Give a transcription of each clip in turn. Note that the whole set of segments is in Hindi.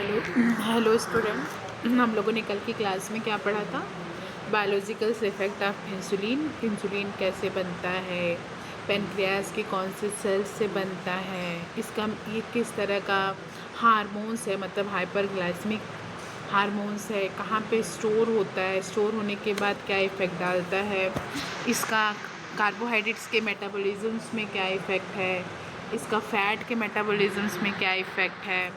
हेलो हेलो स्टूडेंट, हम लोगों ने कल की क्लास में क्या पढ़ा था? Biological effect of insulin. Insulin कैसे बनता है, पेनक्रियास के कौन से सेल्स से बनता है, इसका ये किस तरह का हार्मोन्स है, मतलब हाइपरग्लाइसेमिक हार्मोन्स है, कहाँ पे स्टोर होता है, स्टोर होने के बाद क्या इफ़ेक्ट डालता है, इसका कार्बोहाइड्रेट्स के मेटाबॉलिज्म्स में क्या इफ़ेक्ट है, इसका फ़ैट के मेटाबॉलिज्म्स में क्या इफ़ेक्ट है,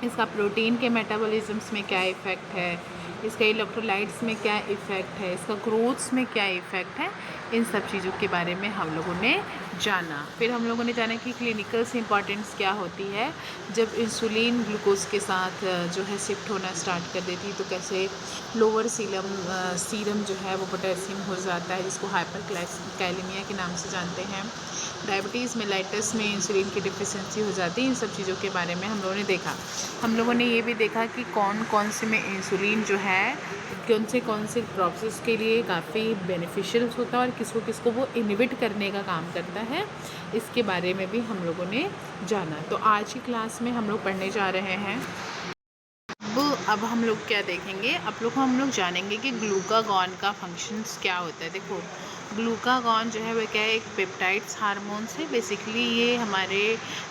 इसका प्रोटीन के मेटाबॉलिज्म्स में क्या इफ़ेक्ट है, इसका इलेक्ट्रोलाइट्स में क्या इफ़ेक्ट है, इसका ग्रोथ्स में क्या इफ़ेक्ट है। इन सब चीज़ों के बारे में हम लोगों ने जाना। फिर हम लोगों ने जाना कि क्लिनिकल से इम्पॉर्टेंस क्या होती है जब इंसुलिन ग्लूकोज के साथ जो है शिफ्ट होना स्टार्ट कर देती, तो कैसे लोअर सीरम जो है वो पोटेशियम हो जाता है, जिसको हाइपरक्लाइसेमिया के नाम से जानते हैं। डायबिटीज़ मेलाइटस में इंसुलिन की डिफिशिएंसी हो जाती है। इन सब चीज़ों के बारे में हम लोगों ने देखा। हम लोगों ने ये भी देखा कि कौन कौन से में इंसुलिन जो है कौन से प्रोसेस के लिए काफ़ी बेनिफिशियल होता है और किसको किसको वो इनहिबिट करने का काम करता है, इसके बारे में भी हम लोगों ने जाना। तो आज की क्लास में हम लोग पढ़ने जा रहे हैं। अब हम लोग क्या देखेंगे, हम लोग जानेंगे कि ग्लूकागॉन का फंक्शंस क्या होता है। देखो, ग्लूकागॉन जो है वह क्या है, एक पेप्टाइड्स हार्मोन्स है। बेसिकली ये हमारे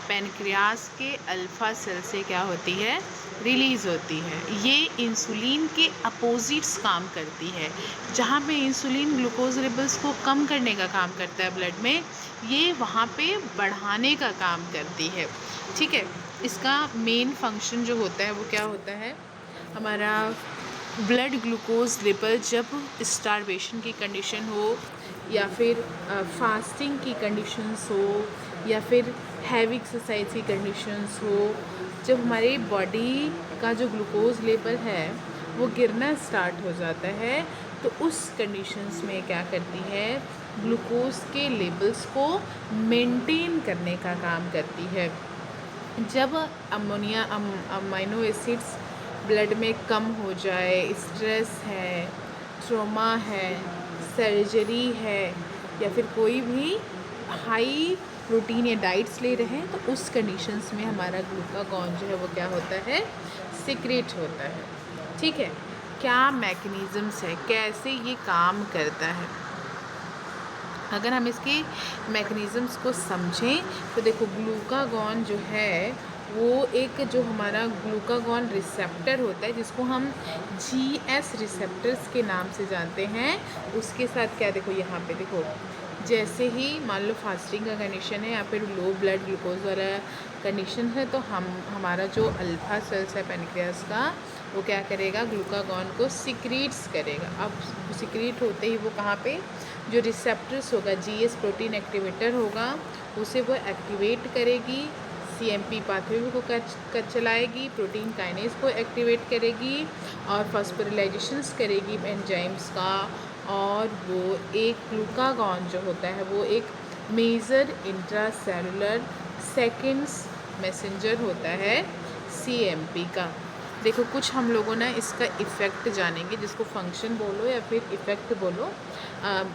पैनक्रियास के अल्फ़ा सेल से क्या होती है, रिलीज़ होती है। ये इंसुलिन के अपोजिट्स काम करती है। जहाँ पे इंसुलिन ग्लूकोज लेवल्स को कम करने का काम करता है ब्लड में, ये वहाँ पे बढ़ाने का काम करती है। ठीक है, इसका मेन फंक्शन जो होता है वो क्या होता है, हमारा ब्लड ग्लूकोज लेवल जब स्टारवेशन की कंडीशन हो या फिर फास्टिंग की कंडीशंस हो या फिर हैवी एक्सरसाइज की कंडीशंस हो, जब हमारे बॉडी का जो ग्लूकोज लेवल है वो गिरना स्टार्ट हो जाता है, तो उस कंडीशंस में क्या करती है, ग्लूकोज के लेवल्स को मेंटेन करने का काम करती है। जब अमीनो एसिड्स ब्लड में कम हो जाए, स्ट्रेस है, ट्रॉमा है, सर्जरी है, या फिर कोई भी हाई प्रोटीन या डाइट्स ले रहे हैं, तो उस कंडीशंस में हमारा ग्लूकागॉन जो है वो क्या होता है, सीक्रेट होता है। ठीक है, क्या मैकेनिज़म्स है, कैसे ये काम करता है। अगर हम इसके मैकेनिज़म्स को समझें तो देखो, ग्लूकागॉन जो है वो एक जो हमारा ग्लूकागॉन रिसेप्टर होता है, जिसको हम जीएस रिसेप्टर्स के नाम से जानते हैं, उसके साथ क्या, देखो यहाँ पे देखो, जैसे ही मान लो फास्टिंग का कंडीशन है या फिर लो ब्लड ग्लूकोज वाला कंडीशन है, तो हमारा जो अल्फा सेल्स है पैनक्रियास का, वो क्या करेगा, ग्लूकागॉन को सिक्रीट्स करेगा। अब सिक्रीट होते ही वो कहाँ पे, जो रिसेप्टर्स होगा, जीएस प्रोटीन एक्टिवेटर होगा, उसे वो एक्टिवेट करेगी, सीएमपी पाथवे को चलाएगी, प्रोटीन काइनेज को एक्टिवेट करेगी और फॉस्फोरिलाइजेशंस करेगी एंजाइम्स का, और वो एक ग्लूकागॉन जो होता है वो एक मेजर इंट्रासेलुलर सेकेंड्स मैसेंजर होता है सीएमपी का। देखो, कुछ हम लोगों ने इसका इफ़ेक्ट जानेंगे, जिसको फंक्शन बोलो या फिर इफ़ेक्ट बोलो,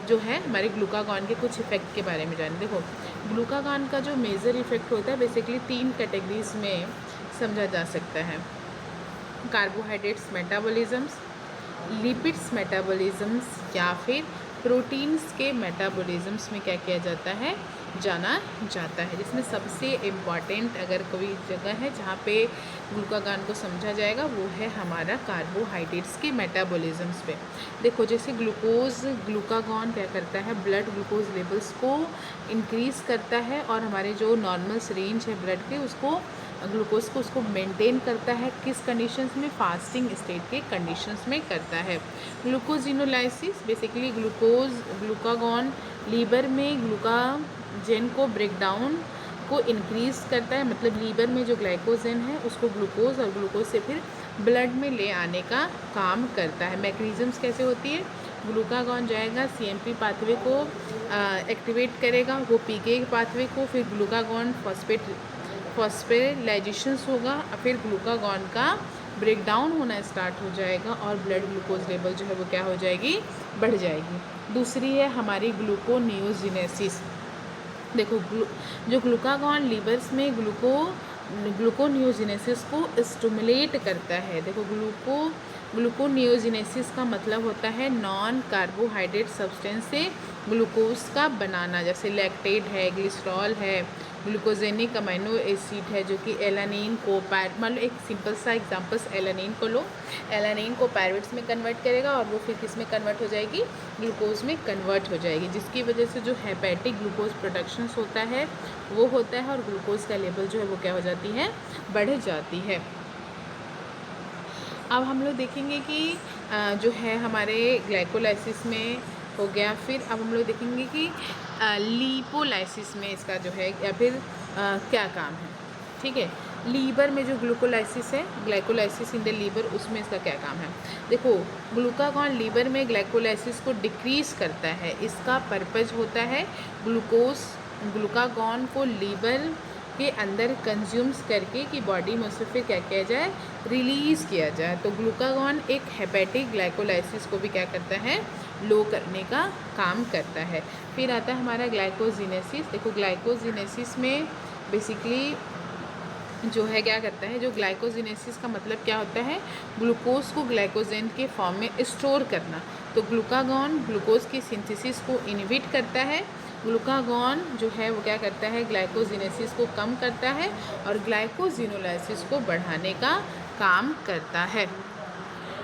जो है हमारे ग्लूकागॉन के कुछ इफ़ेक्ट के बारे में जाने। देखो, ग्लूकागॉन का जो मेजर इफ़ेक्ट होता है बेसिकली 3 कैटेगरीज में समझा जा सकता है। कार्बोहाइड्रेट्स मेटाबॉलिज्म्स, लिपिड्स मेटाबॉलिज्म्स, या फिर प्रोटीन्स के मेटाबॉलिज्म्स में क्या किया जाता है, जाना जाता है। जिसमें सबसे इम्पॉर्टेंट अगर कोई जगह है जहाँ पे ग्लूकागॉन को समझा जाएगा, वो है हमारा कार्बोहाइड्रेट्स के मेटाबॉलिज्म्स पे। देखो, जैसे ग्लूकागॉन क्या करता है, ब्लड ग्लूकोज लेवल्स को इंक्रीज़ करता है और हमारे जो नॉर्मल रेंज है ब्लड के, उसको ग्लूकोज को उसको मेंटेन करता है। किस कंडीशंस में, फास्टिंग स्टेट के कंडीशंस में करता है। ग्लूकोजिनोलाइसिस, बेसिकली ग्लूकागॉन लीवर में ग्लूकाजेन को ब्रेकडाउन को इंक्रीज़ करता है, मतलब लीवर में जो ग्लाइकोजेन है उसको ग्लूकोज और ग्लूकोज से फिर ब्लड में ले आने का काम करता है। मैकेनिज़म्स कैसे होती है, ग्लूकागॉन जाएगा, सीएमपी पाथवे को एक्टिवेट करेगा, वो पीके पाथवे को, फिर ग्लूकागॉन फॉस्फोरिलाइजेशंस होगा, फिर ग्लूकागॉन का ब्रेकडाउन होना स्टार्ट हो जाएगा और ब्लड ग्लूकोज लेवल जो है वो क्या हो जाएगी, बढ़ जाएगी। दूसरी है हमारी ग्लूकोनियोजेनेसिस। देखो, जो ग्लूकागॉन लीवर्स में ग्लूकोनियोजिनेसिस को स्टिमुलेट करता है। देखो ग्लूकोनियोजिनेसिस का मतलब होता है नॉन कार्बोहाइड्रेट सब्सटेंस से ग्लूकोज का बनाना, जैसे लैक्टेट है, ग्लिसरॉल है, ग्लूकोजेनिक अमीनो एसिड है जो कि एलानिन को मान लो एक सिंपल सा एग्जांपल्स एलानिन को लो, एलानिन को पायरुवेट्स में कन्वर्ट करेगा और वो फिर किस में कन्वर्ट हो जाएगी, ग्लूकोज में कन्वर्ट हो जाएगी, जिसकी वजह से जो हेपेटिक ग्लूकोज प्रोडक्शन होता है वो होता है और ग्लूकोज का लेवल जो है वो क्या हो जाती है, बढ़ जाती है। अब हम लोग देखेंगे कि जो है हमारे ग्लाइकोलाइसिस में हो गया, फिर अब हम लोग देखेंगे कि लिपोलाइसिस में इसका जो है या फिर क्या काम है। ठीक है, लीवर में जो ग्लूकोलाइसिस है, ग्लाइकोलाइसिस इन द लीवर, उसमें इसका क्या काम है। देखो ग्लूकागॉन लीवर में ग्लाइकोलाइसिस को डिक्रीज करता है, इसका पर्पज होता है ग्लूकागॉन को लीवर के अंदर कंज्यूम्स करके कि बॉडी में उससे फिर क्या किया जाए, रिलीज़ किया जाए। तो ग्लूकागॉन एक हेपेटिक ग्लाइकोलाइसिस को भी क्या करता है, लो करने का काम करता है। फिर आता है हमारा ग्लाइकोजिनेसिस। देखो ग्लाइकोजिनेसिस में बेसिकली जो है क्या करता है, जो ग्लाइकोजिनेसिस का मतलब क्या होता है, ग्लूकोज को ग्लाइकोजेन के फॉर्म में स्टोर करना। तो ग्लूकागॉन ग्लूकोज की सिंथेसिस को इनहिबिट करता है, ग्लूकागॉन जो है वो क्या करता है, ग्लाइकोजिनेसिस को कम करता है और ग्लाइकोजिनोलाइसिस को बढ़ाने का काम करता है।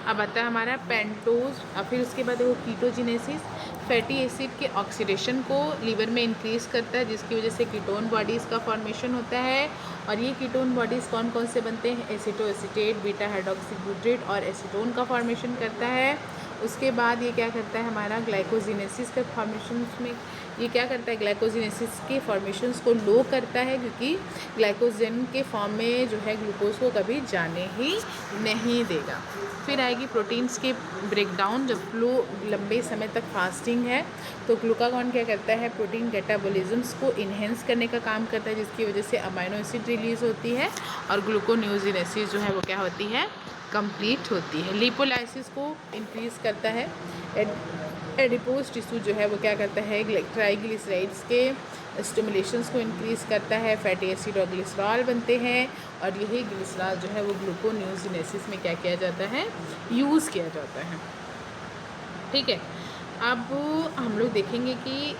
अब आता है हमारा पेंटोज। और फिर उसके बाद वो कीटोजिनेसिस, फैटी एसिड के ऑक्सीडेशन को लीवर में इंक्रीज़ करता है, जिसकी वजह से कीटोन बॉडीज़ का फॉर्मेशन होता है। और ये कीटोन बॉडीज़ कौन कौन से बनते हैं, एसीटोएसीटेट, बीटा हाइड्रोक्सीब्यूटेट और एसीटोन का फॉर्मेशन करता है। उसके बाद ये क्या करता है, हमारा ग्लाइकोजिनेसिस के फॉर्मेशन में ये क्या करता है, ग्लाइकोजिनेसिस के फॉर्मेशंस को लो करता है, क्योंकि ग्लाइकोजन के फॉर्म में जो है ग्लूकोज को कभी जाने ही नहीं देगा। फिर आएगी प्रोटीन्स के ब्रेकडाउन। जब फ्लो लंबे समय तक फास्टिंग है तो ग्लूकागॉन क्या करता है, प्रोटीन कैटाबॉलिज्म्स को इन्हेंस करने का काम करता है, जिसकी वजह से अमाइनो एसिड रिलीज़ होती है और ग्लूकोनियोजिनेसिस जो है वो क्या होती है, कंप्लीट होती है। लिपोलाइसिस को इंक्रीज़ करता है। एडिपोज टिश्यू जो है वो क्या करता है, ट्राइग्लिसराइड्स के स्टिमुलेशंस को इंक्रीज़ करता है, फैटी एसिड और ग्लिसरॉल बनते हैं और यही ग्लिसरॉल जो है वो ग्लूकोनियोजिनेसिस में क्या किया जाता है, यूज़ किया जाता है। ठीक है, अब हम लोग देखेंगे कि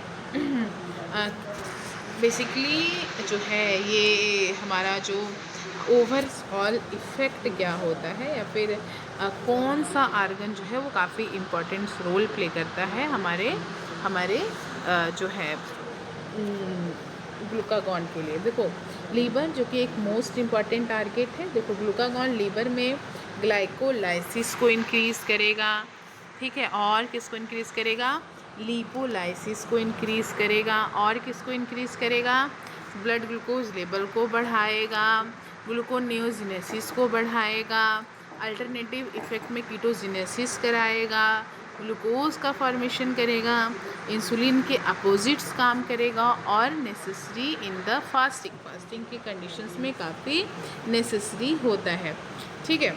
बेसिकली जो है ये हमारा जो ओवरऑल इफ़ेक्ट क्या होता है या फिर कौन सा आर्गन जो है वो काफ़ी इम्पोर्टेंट रोल प्ले करता है हमारे जो है ग्लूकागॉन के लिए। देखो लीवर जो कि एक मोस्ट इम्पॉर्टेंट टारगेट है। देखो ग्लूकागॉन लीवर में ग्लाइकोलाइसिस को इंक्रीज़ करेगा, ठीक है, और किसको इंक्रीज़ करेगा, लिपोलाइसिस को इंक्रीज़ करेगा, और किसको इंक्रीज़ करेगा, ब्लड ग्लूकोज लेवल को बढ़ाएगा, ग्लूकोनियोजिनेसिस को बढ़ाएगा, अल्टरनेटिव इफ़ेक्ट में कीटोजिनेसिस कराएगा, ग्लूकोज का फॉर्मेशन करेगा, इंसुलिन के अपोजिट्स काम करेगा और नेसेसरी इन द फास्टिंग की कंडीशंस में काफ़ी नेसेसरी होता है। ठीक है,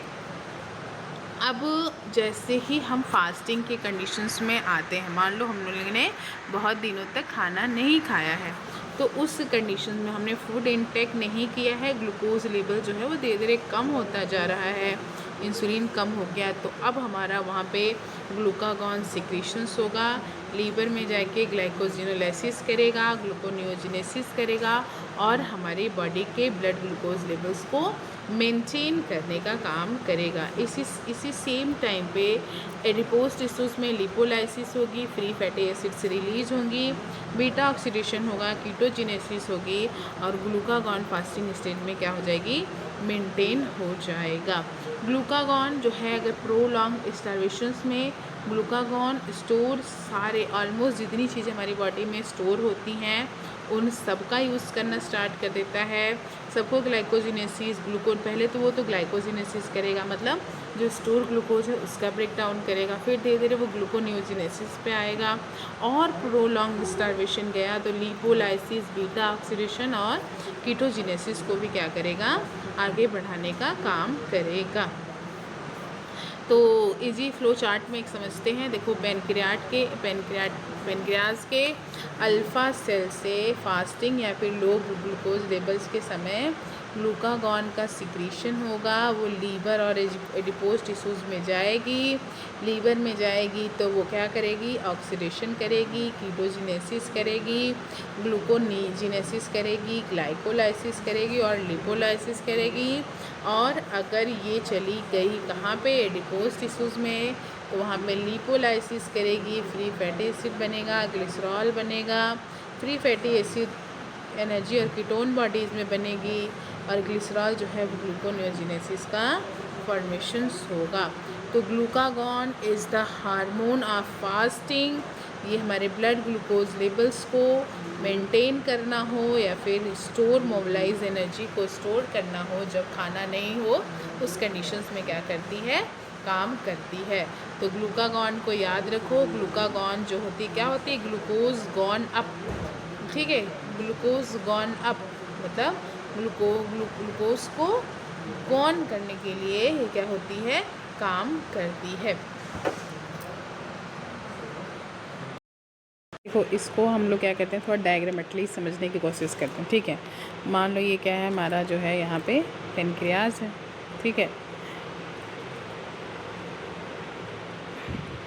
अब जैसे ही हम फास्टिंग के कंडीशंस में आते हैं, मान लो हम लोगों ने बहुत दिनों तक खाना नहीं खाया है, तो उस कंडीशन में हमने फूड इनटेक नहीं किया है, ग्लूकोज लेवल जो है वो धीरे धीरे कम होता जा रहा है, इंसुलिन कम हो गया, तो अब हमारा वहाँ पे ग्लूकागॉन सिक्रीशंस होगा, लीवर में जाके ग्लाइकोजिनोलाइसिस करेगा, ग्लूकोनियोजिनेसिस करेगा और हमारी बॉडी के ब्लड ग्लूकोज लेवल्स को मेंटेन करने का काम करेगा। इसी सेम टाइम पे एडिपोज टिश्यूज़ में लिपोलाइसिस होगी, फ्री फैटी एसिड्स रिलीज होंगी, बीटा ऑक्सीडेशन होगा, कीटोजिनेसिस होगी और ग्लूकागॉन फास्टिंग स्टेट में क्या हो जाएगी, मेंटेन हो जाएगा। ग्लूकागॉन जो है अगर प्रोलॉन्ग स्टार्वेशंस में ग्लूकागॉन स्टोर सारे ऑलमोस्ट जितनी चीज़ें हमारी बॉडी में स्टोर होती हैं उन सब का यूज़ करना स्टार्ट कर देता है। सबको ग्लाइकोजिनेसिस ग्लूकोज, पहले तो वो तो ग्लाइकोजिनेसिस करेगा, मतलब जो स्टोर ग्लूकोज है उसका ब्रेक डाउन करेगा, फिर धीरे धीरे वो ग्लूकोनियोजिनेसिस पे आएगा और प्रोलॉन्ग स्टार्वेशन गया तो लिपोलाइसिस, बीटा ऑक्सीडेशन और कीटोजिनेसिस को भी क्या करेगा, आगे बढ़ाने का काम करेगा। तो इजी फ्लो चार्ट में एक समझते हैं। देखो पेनक्रियाज के अल्फ़ा सेल से फास्टिंग या फिर लो ग्लूकोज लेवल्स के समय ग्लूकागॉन का सिक्रीशन होगा, वो लीवर और एडिपोज टिश्यूज़ में जाएगी। लीवर में जाएगी तो वो क्या करेगी, ऑक्सीडेशन करेगी, कीटोजिनेसिस करेगी, ग्लूकोजीनेसिस करेगी, ग्लाइकोलाइसिस करेगी और लिपोलाइसिस करेगी। और अगर ये चली गई कहाँ पे, एडिपोज टिश्यूज़ में, तो वहाँ पे लिपोलाइसिस करेगी, फ्री फैटी एसिड बनेगा, ग्लिसरॉल बनेगा। फ्री फैटी एसिड एनर्जी और कीटोन बॉडीज़ में बनेगी और ग्लिसरॉल जो है वो ग्लूकोनियोजिनेसिस का फॉर्मेशंस होगा। तो glucagon is the hormone of fasting. ये हमारे ब्लड ग्लूकोज लेवल्स को मेंटेन करना हो या फिर स्टोर मोबिलाइज एनर्जी को स्टोर करना हो, जब खाना नहीं हो उस कंडीशंस में क्या करती है, काम करती है। तो ग्लूकागॉन को याद रखो, ग्लूकागॉन जो होती क्या होती है, ग्लूकोज गॉन अप, ठीक है, ग्लूकोज गॉन अप मतलब ग्लूकोज को गॉन करने के लिए ये क्या होती है, काम करती है। देखो इसको हम लोग क्या कहते हैं, थोड़ा डायग्रामेटिकली समझने की कोशिश करते हैं, ठीक है। मान लो ये क्या है, हमारा जो है यहाँ पे पेनक्रियाज है, ठीक है।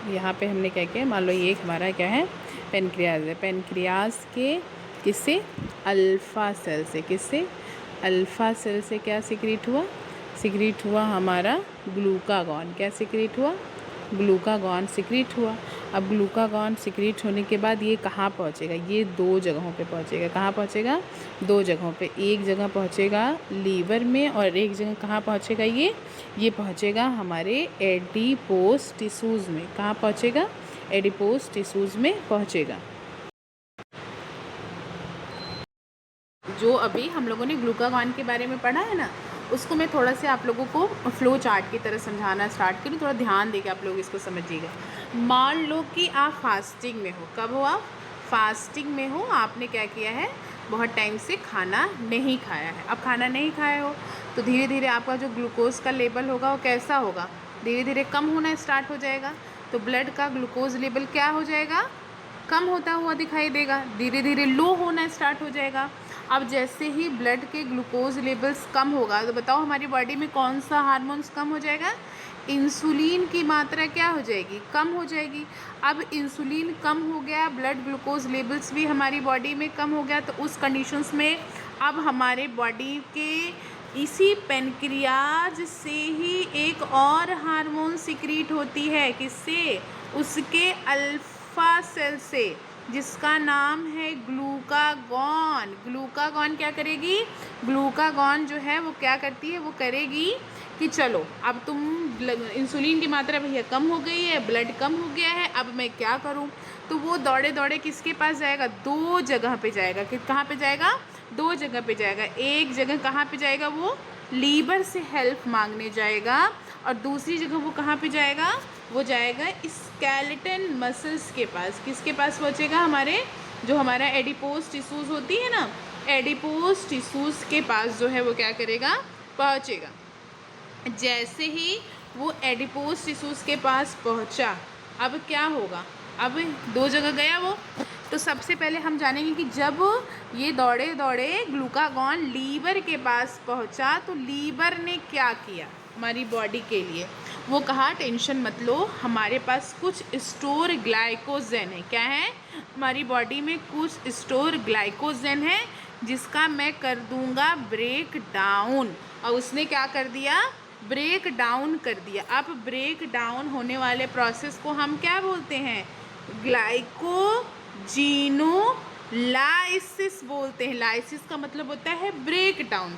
यहाँ पे हमने क्या किया, मान लो ये हमारा क्या है, पेनक्रियाज है। पेनक्रियाज के किससे, अल्फ़ा सेल से, किससे, अल्फ़ा सेल से क्या सिक्रीट हुआ, सिक्रीट हुआ हमारा ग्लूकागॉन। क्या सिक्रीट हुआ, ग्लूकागॉन सिक्रीट हुआ। अब ग्लूकागॉन सिक्रीट होने के बाद ये कहाँ पहुँचेगा, ये दो जगहों पे पहुँचेगा। कहाँ पहुँचेगा, दो जगहों पे। एक जगह पहुँचेगा लीवर में और एक जगह कहाँ पहुँचेगा, ये पहुँचेगा हमारे एडिपोज टिश्यूज़ में। कहाँ पहुँचेगा, एडिपोज टिश्यूज़ में पहुँचेगा। जो अभी हम लोगों ने ग्लूकागॉन के बारे में पढ़ा है ना, उसको मैं थोड़ा सा आप लोगों को फ्लो चार्ट की तरह समझाना स्टार्ट करूँ। थोड़ा ध्यान देके आप लोग इसको समझिएगा। मान लो कि आप फास्टिंग में हो। कब हो आप, फास्टिंग में हो, आपने क्या किया है, बहुत टाइम से खाना नहीं खाया है। अब खाना नहीं खाए हो तो धीरे धीरे आपका जो ग्लूकोज का लेवल होगा वो कैसा होगा, धीरे धीरे कम होना स्टार्ट हो जाएगा। तो ब्लड का ग्लूकोज लेवल क्या हो जाएगा, कम होता हुआ दिखाई देगा, धीरे धीरे लो होना स्टार्ट हो जाएगा। अब जैसे ही ब्लड के ग्लूकोज लेवल्स कम होगा तो बताओ हमारी बॉडी में कौन सा हार्मोन्स कम हो जाएगा, इंसुलिन की मात्रा क्या हो जाएगी, कम हो जाएगी। अब इंसुलिन कम हो गया, ब्लड ग्लूकोज लेवल्स भी हमारी बॉडी में कम हो गया, तो उस कंडीशंस में अब हमारे बॉडी के इसी पेनक्रियाज से ही एक और हार्मोन सिक्रीट होती है, किससे, उसके अल्फा सेल से, जिसका नाम है ग्लूकागॉन। ग्लूकागॉन क्या करेगी, ग्लूकागॉन जो है वो क्या करती है, वो करेगी कि चलो अब तुम इंसुलिन की मात्रा भैया कम हो गई है, ब्लड कम हो गया है, अब मैं क्या करूं। तो वो दौड़े दौड़े किसके पास जाएगा, दो जगह पे जाएगा। कहाँ पे जाएगा, दो जगह पे जाएगा। एक जगह कहाँ पे जाएगा, वो लीवर से हेल्प मांगने जाएगा, और दूसरी जगह वो कहाँ पे जाएगा, वो जाएगा स्केलेटन मसल्स के पास। किसके पास पहुँचेगा, हमारे जो हमारा एडिपोज टिश्यूज़ होती है ना, एडिपोज टिश्यूज़ के पास जो है वो क्या करेगा, पहुँचेगा। जैसे ही वो एडिपोज टिश्यूज़ के पास पहुँचा, अब क्या होगा, अब दो जगह गया वो। तो सबसे पहले हम जानेंगे कि जब ये दौड़े दौड़े ग्लूकागॉन लीवर के पास पहुँचा तो लीवर ने क्या किया हमारी बॉडी के लिए, वो कहा टेंशन मत लो, हमारे पास कुछ स्टोर ग्लाइकोजन है। क्या है, हमारी बॉडी में कुछ स्टोर ग्लाइकोजन है, जिसका मैं कर दूंगा ब्रेक डाउन। और उसने क्या कर दिया, ब्रेक डाउन कर दिया। अब ब्रेक डाउन होने वाले प्रोसेस को हम क्या बोलते हैं, ग्लाइकोजीनोलाइसिस बोलते हैं। लाइसिस का मतलब होता है ब्रेक डाउन।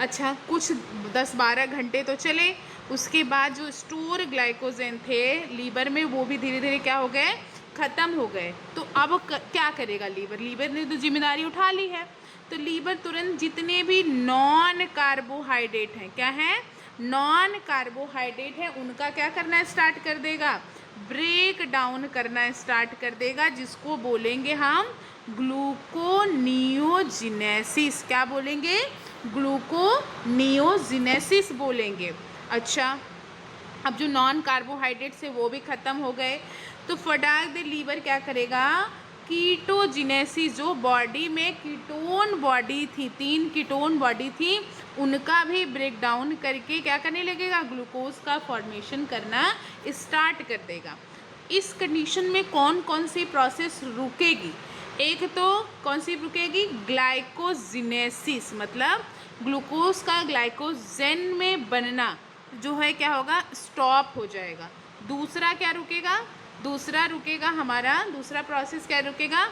अच्छा, कुछ 10-12 घंटे तो चले, उसके बाद जो स्टोर ग्लाइकोजन थे लीवर में वो भी धीरे धीरे क्या हो गए, ख़त्म हो गए। तो अब क्या करेगा लीवर, लीवर ने तो जिम्मेदारी उठा ली है। तो लीवर तुरंत जितने भी नॉन कार्बोहाइड्रेट हैं, क्या है, नॉन कार्बोहाइड्रेट है, उनका क्या करना स्टार्ट कर देगा, ब्रेक डाउन करना स्टार्ट कर देगा, जिसको बोलेंगे हम ग्लूकोनियोजिनेसिस। क्या बोलेंगे, ग्लूकोनियोजिनेसिस बोलेंगे। अच्छा, अब जो नॉन कार्बोहाइड्रेट्स है वो भी ख़त्म हो गए, तो फटाक दे लीवर क्या करेगा, कीटोजिनेसिस, जो बॉडी में कीटोन बॉडी थी, 3 कीटोन बॉडी थी, उनका भी ब्रेक डाउन करके क्या करने लगेगा, ग्लूकोज का फॉर्मेशन करना स्टार्ट कर देगा। इस कंडीशन में कौन कौन सी प्रोसेस रुकेगी, एक तो कौन सी रुकेगी, ग्लाइकोजिनेसिस, मतलब ग्लूकोज का ग्लाइकोजन में बनना जो है क्या होगा, स्टॉप हो जाएगा। दूसरा क्या रुकेगा, दूसरा रुकेगा हमारा, दूसरा प्रोसेस क्या रुकेगा,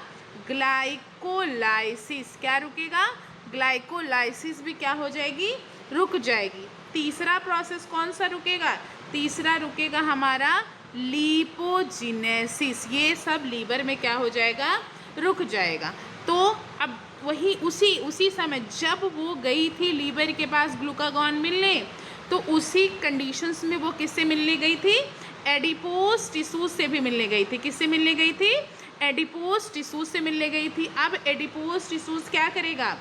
ग्लाइकोलाइसिस। क्या रुकेगा, ग्लाइकोलाइसिस भी क्या हो जाएगी, रुक जाएगी। तीसरा प्रोसेस कौन सा रुकेगा, तीसरा रुकेगा हमारा लिपोजिनेसिस। ये सब लीवर में क्या हो जाएगा, रुक जाएगा। तो अब वही उसी समय जब वो गई थी लीवर के पास ग्लूकागॉन मिलने, तो उसी कंडीशंस में वो किससे मिलने गई थी, एडिपोज टिश्यूज से भी मिलने गई थी। किससे मिलने गई थी, एडिपोज टिश्यूज से मिलने गई थी। अब एडिपोज टिश्यूज क्या करेगा,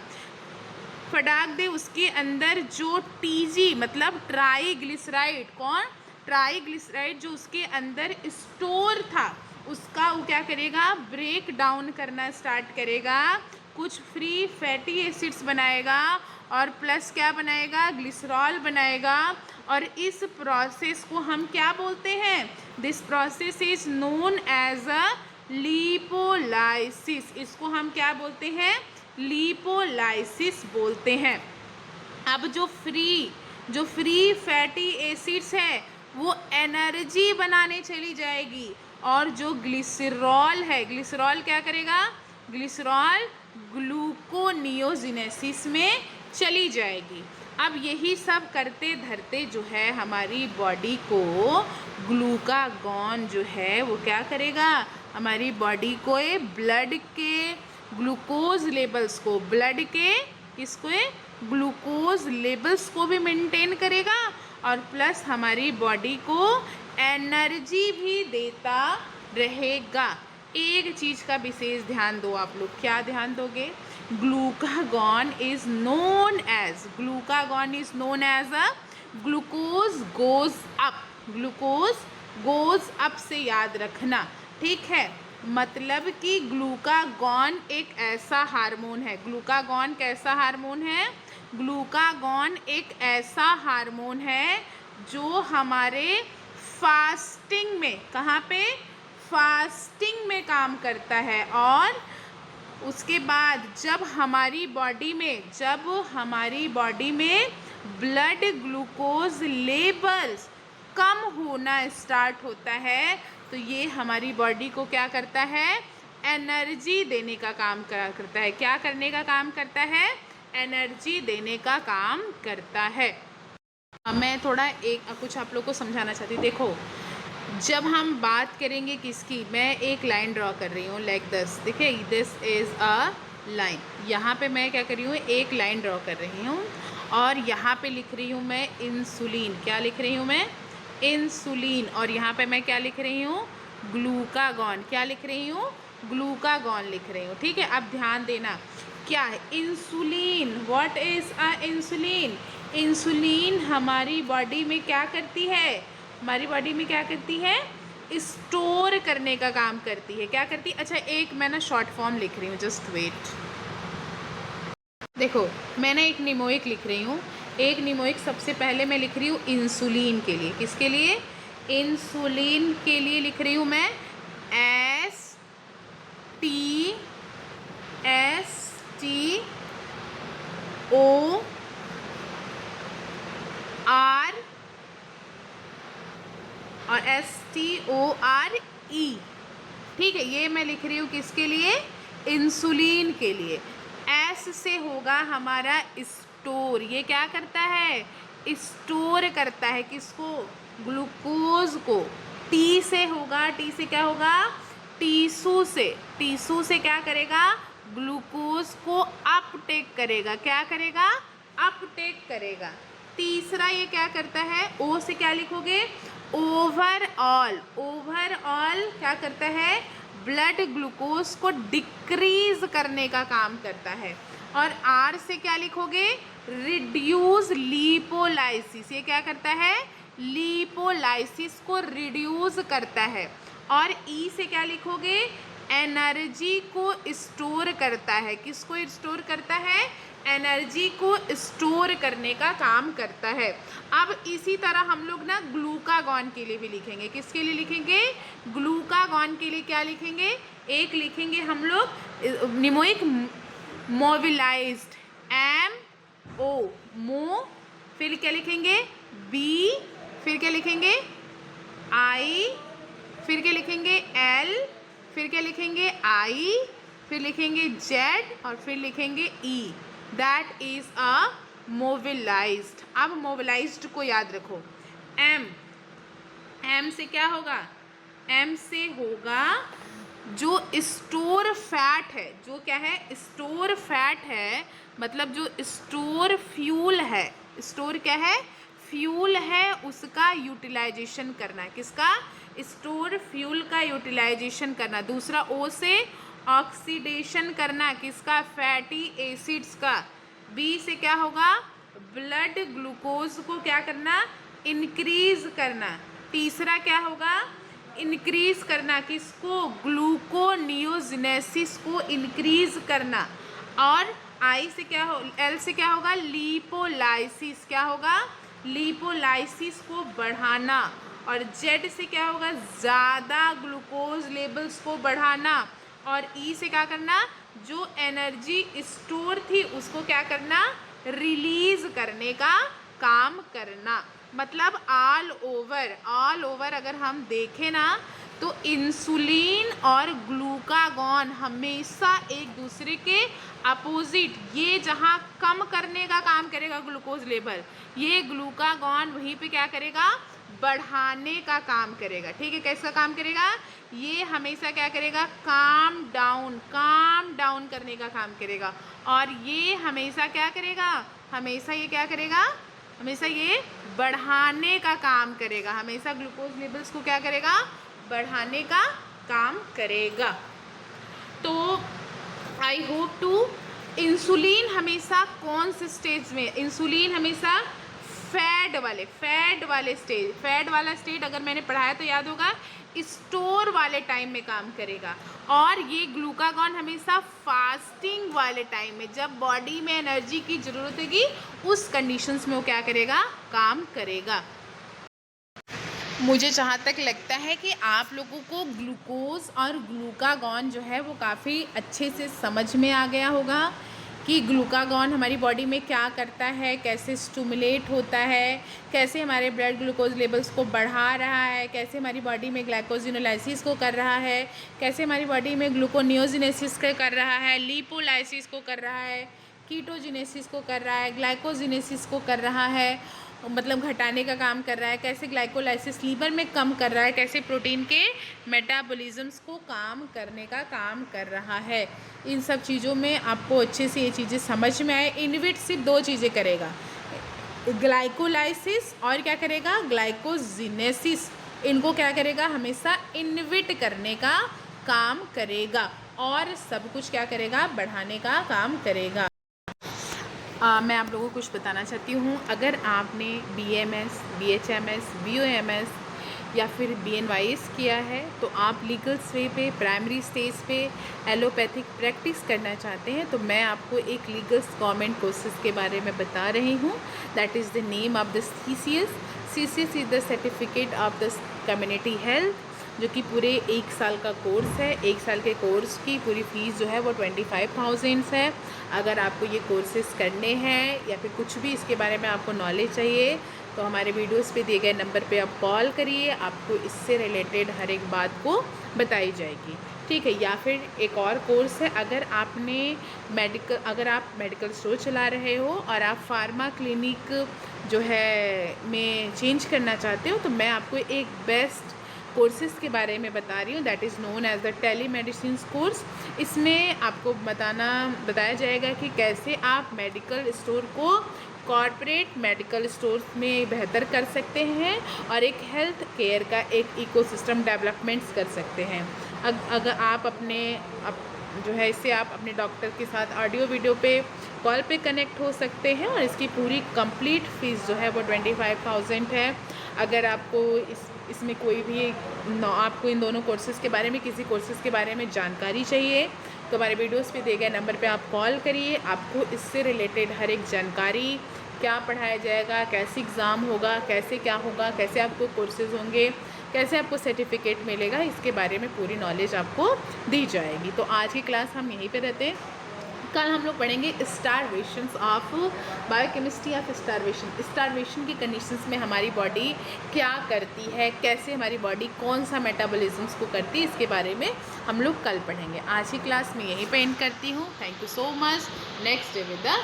फटाक दे उसके अंदर जो टीजी मतलब ट्राईग्लिसराइड, कौन, ट्राईग्लिसराइड जो उसके अंदर स्टोर था, उसका वो क्या करेगा, ब्रेक डाउन करना स्टार्ट करेगा, कुछ फ्री फैटी एसिड्स बनाएगा और प्लस क्या बनाएगा, ग्लिसरॉल बनाएगा। और इस प्रोसेस को हम क्या बोलते हैं, this process is known as a lipolysis. इसको हम क्या बोलते हैं, लिपोलाइसिस बोलते हैं। अब जो फ्री फैटी एसिड्स है वो एनर्जी बनाने चली जाएगी, और जो ग्लिसरॉल है, ग्लिसरॉल क्या करेगा, ग्लिसरॉल ग्लूकोनियोजिनेसिस में चली जाएगी। अब यही सब करते धरते जो है हमारी बॉडी को ग्लूकागॉन जो है वो क्या करेगा, हमारी बॉडी को ब्लड के ग्लूकोज लेवल्स को, ब्लड के किसको, ग्लूकोज लेवल्स को भी मेंटेन करेगा, और प्लस हमारी बॉडी को एनर्जी भी देता रहेगा। एक चीज़ का विशेष ध्यान दो आप लोग, क्या ध्यान दोगे, glucagon is known as a glucose goes up, glucose goes up से याद रखना, ठीक है। मतलब कि ग्लूकागॉन एक ऐसा हार्मोन है, ग्लूकागॉन कैसा हार्मोन है, ग्लूकागॉन एक ऐसा हार्मोन है जो हमारे फास्टिंग में, कहाँ पे, फास्टिंग में काम करता है। और उसके बाद जब हमारी बॉडी में ब्लड ग्लूकोज लेवल्स कम होना स्टार्ट होता है, तो ये हमारी बॉडी को क्या करता है, एनर्जी देने का काम करता है। क्या करने का काम करता है, एनर्जी देने का काम करता है। मैं थोड़ा कुछ आप लोग को समझाना चाहती हूँ। देखो, जब हम बात करेंगे किसकी, मैं एक लाइन ड्रॉ कर रही हूँ लाइक दिस, देखिए दिस इज़ अ लाइन। यहाँ पे मैं क्या कर रही हूँ, एक लाइन ड्रॉ कर रही हूँ, और यहाँ पे लिख रही हूँ मैं इंसुलिन। क्या लिख रही हूँ मैं, इंसुलिन। और यहाँ पे मैं क्या लिख रही हूँ, ग्लूकागॉन। क्या लिख रही हूँ, ग्लूकागॉन लिख रही हूँ, ठीक है। अब ध्यान देना, क्या है insulin, what is a insulin, insulin हमारी बॉडी में क्या करती है, हमारी बॉडी में क्या करती है, स्टोर करने का काम करती है। क्या करती है, अच्छा एक मैं ना शॉर्ट फॉर्म लिख रही हूँ, जस्ट वेट। देखो, मैंने एक निमोइक लिख रही हूँ, एक निमोइक सबसे पहले मैं लिख रही हूँ इंसुलिन के लिए। किसके लिए, इंसुलिन के लिए लिख रही हूँ मैं STOR और STORE, ठीक है। ये मैं लिख रही हूँ किसके लिए, इंसुलिन के लिए। S से होगा हमारा स्टोर, ये क्या करता है, स्टोर करता है किसको, ग्लूकोज को। T से होगा, T से क्या होगा, टीसू से क्या करेगा, ग्लूकोज को अपटेक करेगा। क्या करेगा, अपटेक करेगा। तीसरा ये क्या करता है, O से क्या लिखोगे, ओवरऑल क्या करता है, ब्लड ग्लूकोज को डिक्रीज करने का काम करता है। और R से क्या लिखोगे, रिड्यूस लिपोलाइसिस, ये क्या करता है, लिपोलाइसिस को रिड्यूस करता है। और E से क्या लिखोगे, एनर्जी को स्टोर करता है। किसको स्टोर करता है, एनर्जी को स्टोर करने का काम करता है। अब इसी तरह हम लोग ना ग्लूकागॉन के लिए भी लिखेंगे। किसके लिए लिखेंगे? ग्लूकागॉन के लिए क्या लिखेंगे? एक लिखेंगे हम लोग निमोइक मोबिलाइज्ड, MO, मो, फिर क्या लिखेंगे? B, फिर क्या लिखेंगे? I, फिर क्या लिखेंगे? L, फिर क्या लिखेंगे? I, फिर लिखेंगे Z और फिर लिखेंगे E। That is a mobilised. अब मोबिलाइज्ड को याद रखो। M से क्या होगा? M से होगा जो स्टोर फैट है, जो क्या है? स्टोर फैट है, मतलब जो स्टोर फ्यूल है। स्टोर क्या है? फ्यूल है, उसका यूटिलाइजेशन करना। किसका? स्टोर फ्यूल का यूटिलाइजेशन करना। दूसरा O से ऑक्सीडेशन करना। किसका? फैटी एसिड्स का। B से क्या होगा? ब्लड ग्लूकोज को क्या करना? इंक्रीज करना। तीसरा क्या होगा? इंक्रीज करना। किसको? ग्लूकोनियोजेनेसिस को इंक्रीज करना। और आई से क्या हो? एल से क्या होगा? लिपोलाइसिस। क्या होगा? लिपोलाइसिस को बढ़ाना। और जेड से क्या होगा? ज़्यादा ग्लूकोज लेवल्स को बढ़ाना। और ई से क्या करना? जो एनर्जी स्टोर थी उसको क्या करना? रिलीज करने का काम करना। मतलब ऑल ओवर अगर हम देखें ना तो इंसुलिन और ग्लूकागॉन हमेशा एक दूसरे के अपोजिट, ये जहाँ कम करने का काम करेगा ग्लूकोज लेवल, ये ग्लूकागॉन वहीं पे क्या करेगा? बढ़ाने का काम करेगा। ठीक है, कैसा काम करेगा? ये हमेशा क्या करेगा? काम डाउन करने का काम करेगा। और ये हमेशा क्या करेगा? हमेशा ये क्या करेगा? हमेशा ये बढ़ाने का काम करेगा। हमेशा ग्लूकोज लेवल्स को क्या करेगा? बढ़ाने का काम करेगा। तो आई होप टू, इंसुलिन हमेशा कौन से स्टेज में? इंसुलिन हमेशा फैट वाले स्टेज, फैट वाला स्टेज अगर मैंने पढ़ाया तो याद होगा, स्टोर वाले टाइम में काम करेगा। और ये ग्लूकागॉन हमेशा फास्टिंग वाले टाइम में, जब बॉडी में एनर्जी की ज़रूरत होगी उस कंडीशंस में वो क्या करेगा? काम करेगा। मुझे जहाँ तक लगता है कि आप लोगों को ग्लूकोज और ग्लूकागॉन जो है वो काफ़ी अच्छे से समझ में आ गया होगा कि ग्लूकागॉन हमारी बॉडी में क्या करता है, कैसे स्टिमुलेट होता है, कैसे हमारे ब्लड ग्लूकोज लेवल्स को बढ़ा रहा है, कैसे हमारी बॉडी में ग्लाइकोजिनोलाइसिस को कर रहा है, कैसे हमारी बॉडी में ग्लूकोनियोजिनेसिस को कर रहा है, लिपोलाइसिस को कर रहा है, कीटोजिनेसिस को कर रहा है, ग्लाइकोजिनेसिस को कर रहा है, मतलब घटाने का काम कर रहा है, कैसे ग्लाइकोलाइसिस लीवर में कम कर रहा है, कैसे प्रोटीन के मेटाबॉलिज्म्स को काम करने का काम कर रहा है। इन सब चीज़ों में आपको अच्छे से ये चीज़ें समझ में आए। इनविट सिर्फ दो चीज़ें करेगा, ग्लाइकोलाइसिस और क्या करेगा? ग्लाइकोजिनेसिस। इनको क्या करेगा? हमेशा इनविट करने का काम करेगा और सब कुछ क्या करेगा? बढ़ाने का काम करेगा। मैं आप लोगों को कुछ बताना चाहती हूँ। अगर आपने BMS, BHMS, BOMS या फिर BNYS किया है तो आप लीगल वे पे प्राइमरी स्टेज पे एलोपैथिक प्रैक्टिस करना चाहते हैं तो मैं आपको एक लीगल गवर्नमेंट कोर्सेज के बारे में बता रही हूँ। That is the name of the CCS is the certificate of the community health, जो कि पूरे 1 साल का कोर्स है। 1 साल के कोर्स की पूरी फ़ीस जो है वो 25,000 है। अगर आपको ये कोर्सेज़ करने हैं या फिर कुछ भी इसके बारे में आपको नॉलेज चाहिए तो हमारे वीडियोस पे दिए गए नंबर पे आप कॉल करिए, आपको इससे रिलेटेड हर एक बात को बताई जाएगी। ठीक है। या फिर एक और कोर्स है, अगर आप मेडिकल स्टोर चला रहे हो और आप फार्मा क्लिनिक जो है में चेंज करना चाहते हो तो मैं आपको एक बेस्ट कोर्सेज़ के बारे में बता रही हूँ, that is known as the telemedicine course. इसमें आपको बताया जाएगा कि कैसे आप मेडिकल स्टोर को कॉर्पोरेट मेडिकल स्टोर्स में बेहतर कर सकते हैं और एक हेल्थ केयर का एक इकोसिस्टम डेवलपमेंट्स कर सकते हैं। अगर आप जो है इससे आप अपने डॉक्टर के साथ ऑडियो वीडियो पे कॉल पे कनेक्ट हो सकते हैं और इसकी पूरी कंप्लीट फ़ीस जो है वो 25,000 है। अगर आपको इसमें कोई भी आपको इन दोनों कोर्सेज़ के बारे में किसी कोर्सेज़ के बारे में जानकारी चाहिए तो हमारे वीडियोस पे दिए गए नंबर पे आप कॉल करिए। आपको इससे रिलेटेड हर एक जानकारी, क्या पढ़ाया जाएगा, कैसे एग्ज़ाम होगा, कैसे क्या होगा, कैसे आपको कोर्सेज़ होंगे, कैसे आपको सर्टिफिकेट मिलेगा, इसके बारे में पूरी नॉलेज आपको दी जाएगी। तो आज की क्लास हम यहीं पे रहते हैं। कल हम लोग पढ़ेंगे स्टारवेशंस ऑफ बायोकेमिस्ट्री ऑफ स्टारवेशन की कंडीशंस में हमारी बॉडी क्या करती है, कैसे हमारी बॉडी कौन सा मेटाबॉलिज्म्स को करती है, इसके बारे में हम लोग कल पढ़ेंगे। आज की क्लास में यहीं पे एंड करती हूँ। Thank you so much. Next day with the